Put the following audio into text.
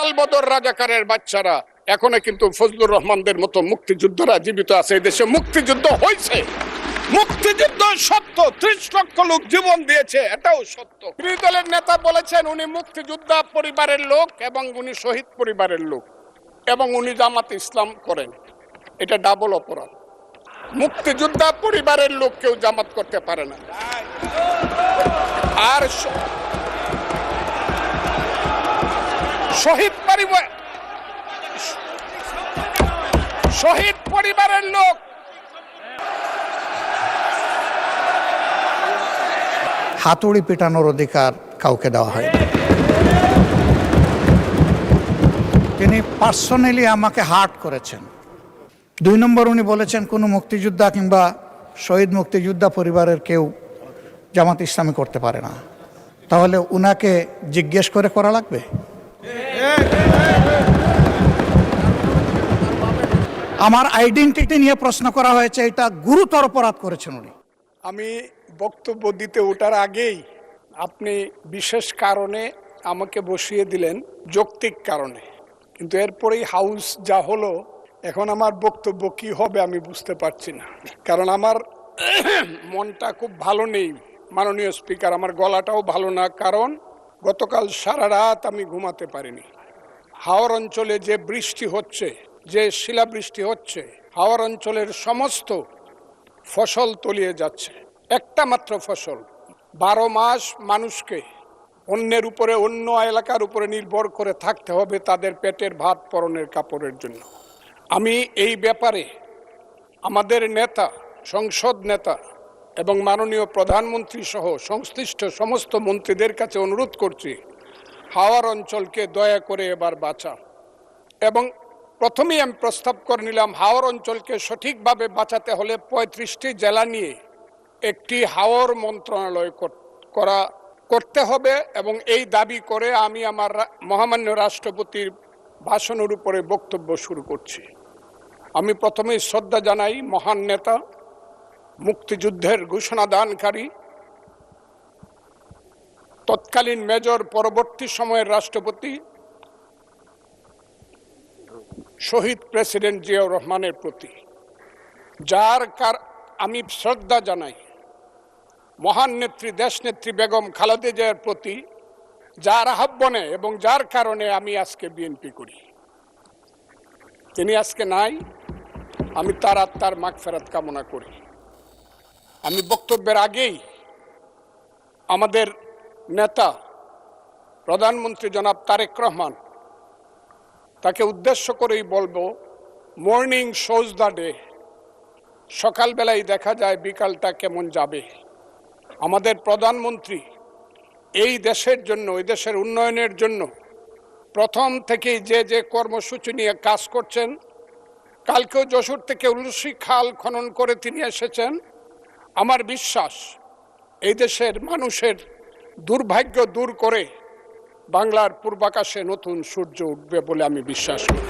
আলবদর রাজাকারের বাচ্চারা এখনো কিন্তু ফজলুর রহমানদের মতো মুক্তিযোদ্ধারা জীবিত আছে। এই দেশে মুক্তিযুদ্ধ হয়েছে, মুক্তিযুদ্ধ সত্য, 30 লক্ষ লোক জীবন দিয়েছে, এটাও সত্য। বিরোধী দলের নেতা বলেছেন উনি মুক্তিযোদ্ধা পরিবারের লোক এবং উনি শহীদ পরিবারের লোক এবং উনি জামাত ইসলাম করেন। এটা ডাবল অপরাধ। মুক্তিযোদ্ধা পরিবারের লোক কেউ জামাত করতে পারে না। আর শহীদ পরিবারের লোক হাতুড়ি পেটানোর অধিকার কাউকে দেওয়া হয়। তিনি পার্সোনালি আমাকে হার্ট করেছেন। 2 নম্বর, উনি বলেছেন কোনো মুক্তিযোদ্ধা কিংবা শহীদ মুক্তিযোদ্ধা পরিবারের কেউ জামাত ইসলামী করতে পারে না। তাহলে উনাকে জিজ্ঞেস করে করা লাগবে? আমার আইডেন্টিটি নিয়ে প্রশ্ন করা হয়েছে, এটা গুরুতর অপরাধ করেছেন উনি। আমি বক্তব্য দিতে ওঠার আগেই আপনি বিশেষ কারণে আমাকে বসিয়ে দিলেন, যৌক্তিক কারণে। কিন্তু এরপরেই হাউস যা হলো, এখন আমার বক্তব্য কি হবে আমি বুঝতে পারছি না। কারণ আমার মনটা খুব ভালো নেই মাননীয় স্পিকার, আমার গলাটাও ভালো না। কারণ গতকাল সারা রাত আমি ঘুমাতে পারিনি। হাওর অঞ্চলে যে বৃষ্টি হচ্ছে, যে শিলাবৃষ্টি হচ্ছে, হাওর অঞ্চলের সমস্ত ফসল তলিয়ে যাচ্ছে। একটা মাত্র ফসল, 12 মাস মানুষকে অন্যের উপরে, অন্য এলাকার উপরে নির্ভর করে থাকতে হবে তাদের পেটের ভাত পরনের কাপড়ের জন্য। আমি এই ব্যাপারে আমাদের নেতা, সংসদ নেতা এবং মাননীয় প্রধানমন্ত্রী সহ সংশ্লিষ্ট সমস্ত মন্ত্রীদের কাছে অনুরোধ করছি, হাওর অঞ্চলকে দয়া করে এবার বাঁচান। এবং প্রথমেই আমি প্রস্তাব করে নিলাম, হাওর অঞ্চলকে সঠিকভাবে বাঁচাতে হলে 35টি জেলা নিয়ে একটি হাওর মন্ত্রণালয় করতে হবে। এবং এই দাবি করে আমি আমার মহামান্য রাষ্ট্রপতির ভাষণের উপরে বক্তব্য শুরু করছি। আমি প্রথমেই শ্রদ্ধা জানাই মহান নেতা, মুক্তিযুদ্ধের ঘোষণাদানকারী, তৎকালীন মেজর, পরবর্তী সময়ের রাষ্ট্রপতি শহীদ প্রেসিডেন্ট জিয়াউর রহমানের প্রতি, আমি শ্রদ্ধা জানাই মহান নেত্রী, দেশনেত্রী বেগম খালেদা জিয়ার প্রতি, যার আহ্বানে এবং যার কারণে আমি আজকে বিএনপি করি। তিনি আজকে নাই, আমি তার আত্মার মাগফিরাত কামনা করি। আমি বক্তব্যের আগেই আমাদের নেতা প্রধানমন্ত্রী জনাব তারেক রহমান, তাকে উদ্দেশ্য করেই বলবো, মর্নিং শোজ দ্য ডে। সকালবেলায় দেখা যায় বিকালটা কেমন যাবে। আমাদের প্রধানমন্ত্রী এই দেশের জন্য, এই দেশের উন্নয়নের জন্য প্রথম থেকেই যে কর্মসূচি নিয়ে কাজ করছেন। কালকেও যশোর থেকে উলসি খাল খনন করে তিনি এসেছেন। আমার বিশ্বাস এই দেশের মানুষের দুর্ভাগ্য দূর করে বাংলার পূর্বাকাশে নতুন সূর্য উঠবে বলে আমি বিশ্বাস করি।